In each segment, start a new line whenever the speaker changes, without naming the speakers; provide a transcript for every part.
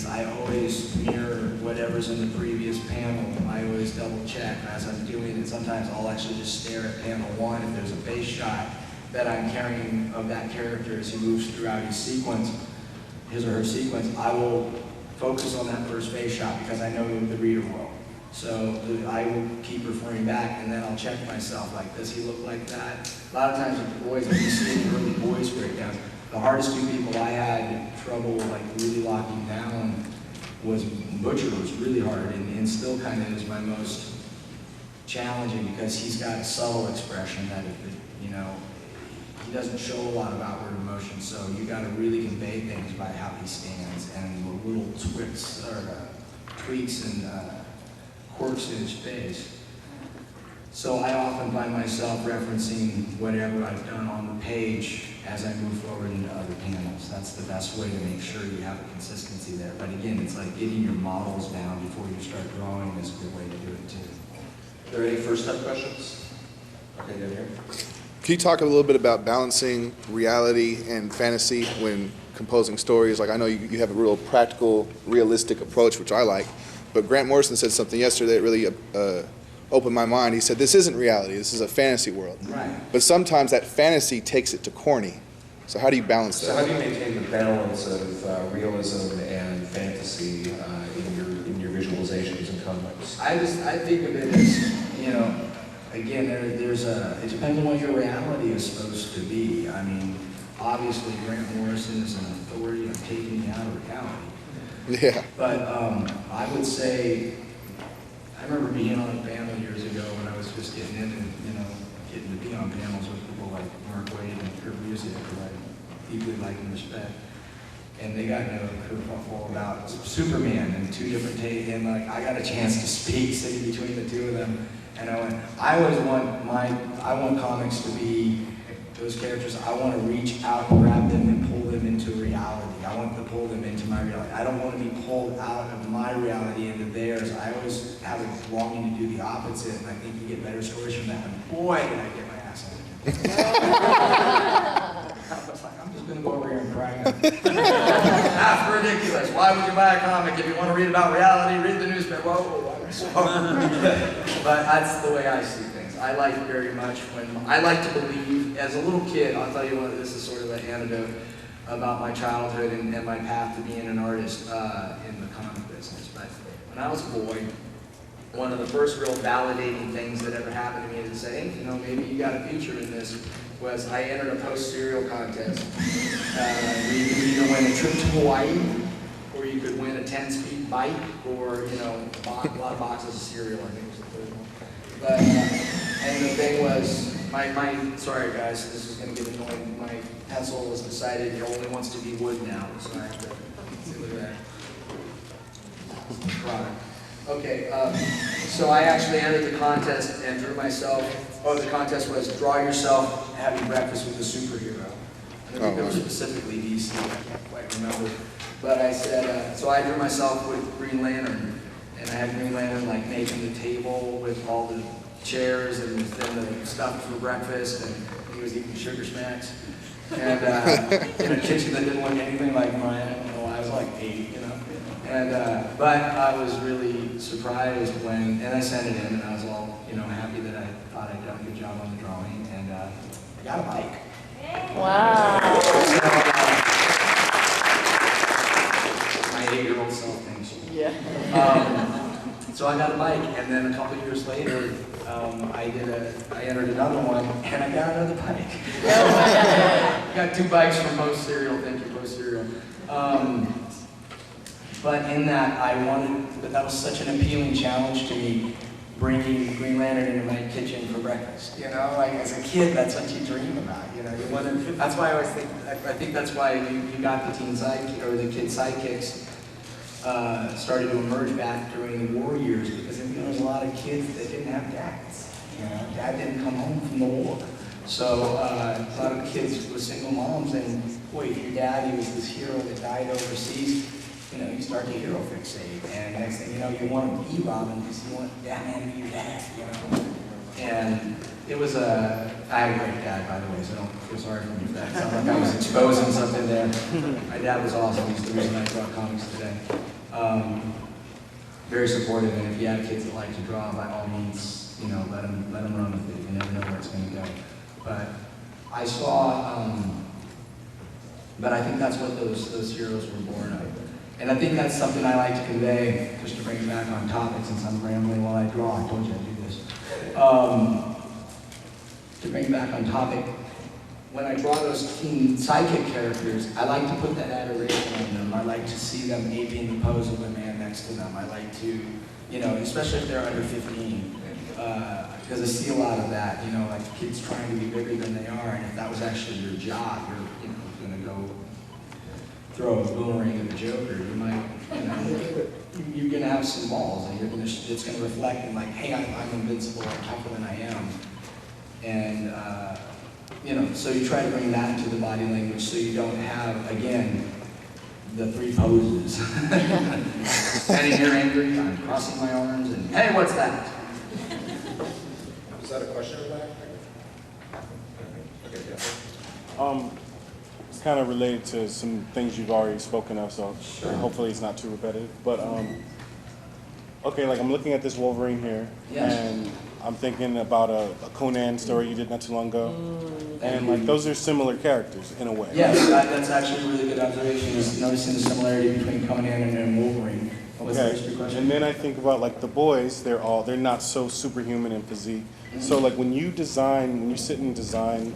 is I always mirror whatever's in the previous panel. I always double check as I'm doing it. Sometimes I'll actually just stare at panel 1 if there's a face shot that I'm carrying of that character as he moves throughout his or her sequence. I will focus on that first face shot because I know the reader will. So I will keep referring back, and then I'll check myself, like, does he look like that? A lot of times with the boys, when you see the early boys breakdowns, the hardest two people I had trouble like really locking down was Butcher. Was really hard, and still kind of is my most challenging because he's got a subtle expression that, you know, he doesn't show a lot of outward emotion, so you got to really convey things by how he stands and the little tweaks and quirks in his face. So I often find myself referencing whatever I've done on the page as I move forward into other panels. That's the best way to make sure you have a consistency there. But again, it's like getting your models down before you start drawing is a good way to do it too.
Are there any first step questions? Okay, down here.
Can you talk a little bit about balancing reality and fantasy when composing stories? Like, I know you have a real practical, realistic approach, which I like, but Grant Morrison said something yesterday that really opened my mind. He said, this isn't reality, this is a fantasy world.
Right.
But sometimes that fantasy takes it to corny. So how do you balance that?
So how do you maintain the balance of realism and fantasy in your visualizations and comics?
I think of it as, you know, again, it depends on what your reality is supposed to be. I mean, obviously Grant Morrison is an authority on taking me out of reality.
Yeah.
But I would say, I remember being on a panel years ago when I was just getting in and, you know, getting to be on panels with people like Mark Wade and Kurt Busiek, who I deeply like and respect. And they got into a kerfuffle about Superman and two different takes, and like I got a chance to speak sitting between the two of them. And I went, I want comics to be those characters. I want to reach out, grab them, and pull them into reality. I want to pull them into my reality. I don't want to be pulled out of my reality into theirs. I always have a longing to do the opposite, and I think you get better stories from that. And boy, did I get my ass handed. I was like, I'm just going to go over here and cry. That's ridiculous. Why would you buy a comic if you want to read about reality? Read the newspaper. Whoa. But that's the way I see things. I like very much I like to believe, as a little kid, I'll tell you what, this is sort of an anecdote about my childhood and my path to being an artist in the comic business. But when I was a boy, one of the first real validating things that ever happened to me is to say, hey, you know, maybe you got a future in this, was I entered a post-cereal contest. You could either win a trip to Hawaii, or you could win a 10-speed bike, or, you know, a lot of boxes of cereal, I think was the third one. But, and the thing was, sorry guys, this is going to get annoying, my pencil was decided it only wants to be wood now, so I have to, see, look at that. Product. Okay, so I actually entered the contest and drew myself, the contest was draw yourself having breakfast with a superhero. I think it was specifically DC, I can't quite remember. But I said, so I drew myself with Green Lantern, and I had Green Lantern like making the table with all the chairs and then the stuff for breakfast, and he was eating Sugar Smacks. And in a kitchen that didn't look anything like mine. I don't know why, I was like 8, you know. And but I was really surprised when, and I sent it in, and I was all, you know, happy that I thought I'd done a good job on the drawing, and I got a bike.
Wow.
My 8-year-old self thinks.
Yeah.
So I got a bike, and then a couple years later, I entered another one, and I got another bike. I got 2 bikes from Post Cereal. Thank you, Post Cereal. But in that, but that was such an appealing challenge to me, bringing Green Lantern into my kitchen for breakfast. You know, like as a kid, that's what you dream about. You know, you want to. That's why I always think. I think that's why you got the teen sidekick or the kid sidekicks started to emerge back during the war years, because there was a lot of kids that didn't have dads. You know, dad didn't come home from the war. So a lot of kids with single moms, and boy, your dad, he was this hero that died overseas. You know, you start to hero fixate, and next thing you know, you want to be Robin because you want Batman to be your dad, you know. And it was I had a great dad, by the way, so don't feel sorry for me for that. It sounds like I was exposing something there. My dad was awesome. He's the reason I draw comics today. Very supportive, and if you have kids that like to draw, by all means, you know, let them run with it. You never know where it's going to go. But I saw, but I think that's what those heroes were born of. And I think that's something I like to convey, just to bring it back on topic since I'm rambling while I draw. I told you I'd do this. To bring it back on topic, when I draw those teen sidekick characters, I like to put that adoration on them. I like to see them aping the pose of the man next to them. I like to, you know, especially if they're under 15, because I see a lot of that, you know, like kids trying to be bigger than they are, and if that was actually your job, you're, you know, going to go throw a boomerang at the Joker, you might, you know, you're going to have some balls, and it's going to reflect in like, hey, I'm invincible, I'm tougher than I am. And, you know, so you try to bring that into the body language so you don't have, again, the three poses. Standing here angry, I'm crossing my arms, and hey, what's that?
Is that a question or that? Okay, yeah.
It's kind of related to some things you've already spoken of, so
Sure.
hopefully it's not too repetitive. But okay, like I'm looking at this Wolverine here,
Yes.
and I'm thinking about a Conan story you did not too long ago, and like those are similar characters in a way.
Yes, that's actually a really good observation, is noticing the similarity between Conan and Wolverine. What's the rest of your question?
And then I think about like the boys, they're not so superhuman in physique. So like when you sit and design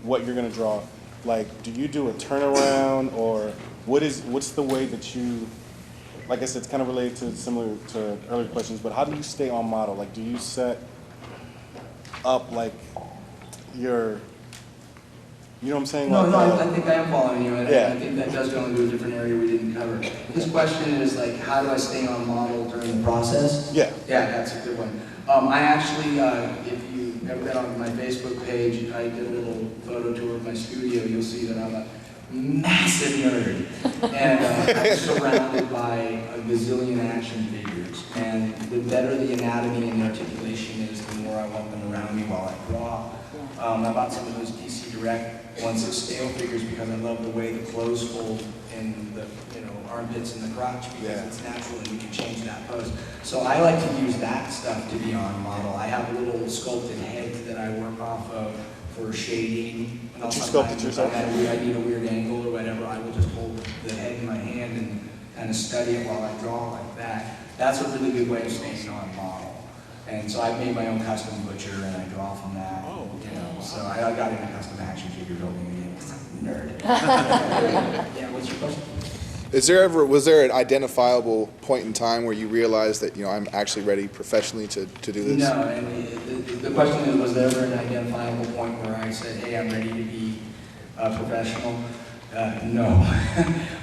what you're gonna draw, like do you do a turnaround, or what's the way that you, like I said, it's kind of related to similar to earlier questions, but how do you stay on model? Like do you set up like your, you know what I'm saying?
No,
like,
no, I think I am following you, and
Yeah.
I think that does go into a different area we didn't cover. His question is like, how do I stay on model during the process?
Yeah.
Yeah, that's a good one. I actually, if you've ever been on my Facebook page, I did a little photo tour of my studio. You'll see that I'm a massive nerd, and I'm surrounded by a gazillion action figures. And the better the anatomy and the articulation is, the more I want them around me while I draw. I bought some of those DC Direct 1/6 scale figures because I love the way the clothes fold in the, you know, armpits and the crotch, because it's natural and you can change that pose. So I like to use that stuff to be on model. I have little sculpted heads that I work off of for shading. And
But you
sometimes
sculpted yourself?
if I need a weird angle or whatever, I will just hold the head in my hand and kind of study it while I draw like that. That's a really good way of staying on model. And so I've made my own custom butcher, and I draw from that.
Oh, okay.
You know, so I got into custom action figure building again because I'm a nerd. Yeah, what's your question?
Was there an identifiable point in time where you realized that, you know, I'm actually ready professionally to do this?
No, and the question is, was there ever an identifiable point where I said, hey, I'm ready to be a professional? No.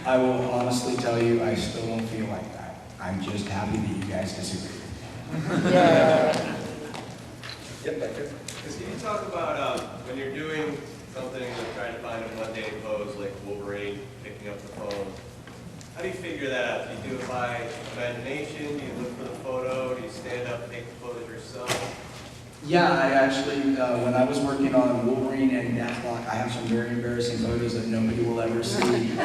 I will honestly tell you, I still don't feel like that. I'm just happy that you guys disagree.
Yeah.
Yep, back here.
Can you talk about when you're doing something like trying to find a mundane pose like Wolverine picking up the phone? How do you figure that out? Do you do it by imagination? Do you look for the photo? Do you stand up and take the photos yourself?
Yeah, I actually, when I was working on Wolverine and Deathlock, I have some very embarrassing photos that nobody will ever see.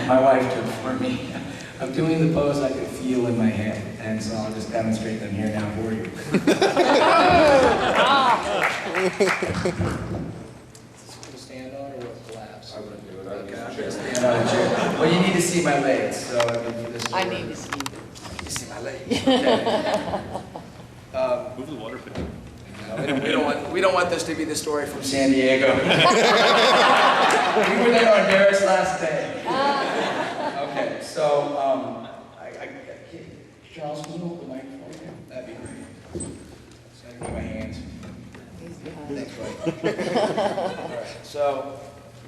My wife took for me. I'm doing the pose I could feel in my head, and so I'll just demonstrate them here now for you. Is this to stand on or what, collapse?
I wouldn't do it.
Okay, I'm gonna stand on a chair. Well, you need to see my legs, so I mean, this is
I
where-
need to see.
You see my legs. Okay.
Move the water pit.
No, we don't want this to be the story from San Diego. We were there on Darick's last day. Okay, so Charles, can you hold the microphone again? That'd be great. So I can get my hands. Thanks, Roy. All right, so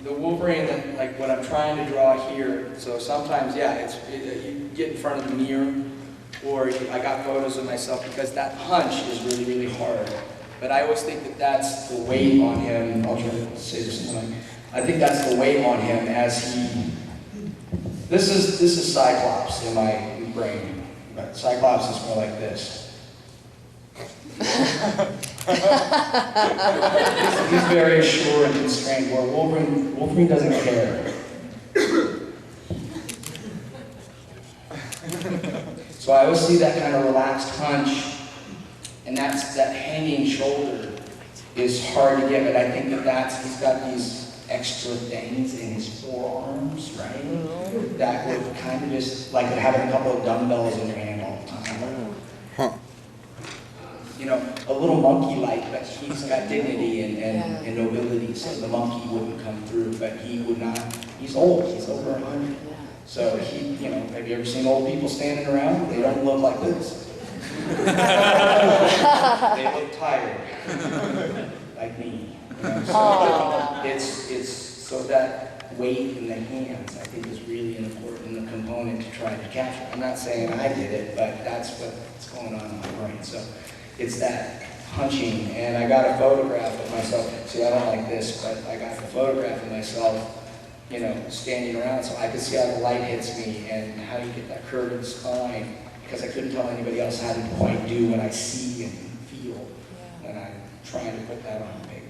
the Wolverine, that, like what I'm trying to draw here. So sometimes, yeah, you get in front of the mirror, or I got photos of myself because that hunch is really, really hard. But I always think that that's the weight on him. I'll try to say this in line. I think that's the weight on him as he. This is Cyclops in my brain, but Cyclops is more like this. He's very sure and constrained. Where Wolverine doesn't care.
So I always see that kind of relaxed hunch, and that hanging shoulder is hard to get, but I think he's got these extra things in his forearms, right? That would kind of just, like having a couple of dumbbells in your hand all the time.
Huh.
You know, a little monkey-like, but he's got dignity and nobility, so the monkey wouldn't come through, but he would not, he's old, he's over 100. So he, you know, have you ever seen old people standing around? They don't look like this. They look tired, like me. You know? So it's so that weight in the hands, I think, is really an important component to try to capture. I'm not saying I did it, but that's what's going on in my brain. So it's that punching, and I got a photograph of myself. See, I don't like this, but I got a photograph of myself, you know, standing around, so I could see how the light hits me and how you get that curve in the spine, because I couldn't tell anybody else how to quite do what I see and feel when I'm trying to put that on paper.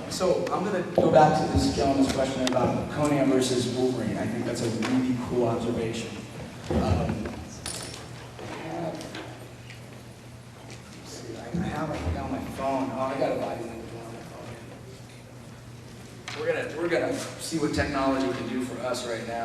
So I'm going to go back to this gentleman's question about Conan versus Wolverine. I think that's a really cool observation. I have it on my phone. Oh, I got a body language on my phone. We're gonna see what technology can do for us right now.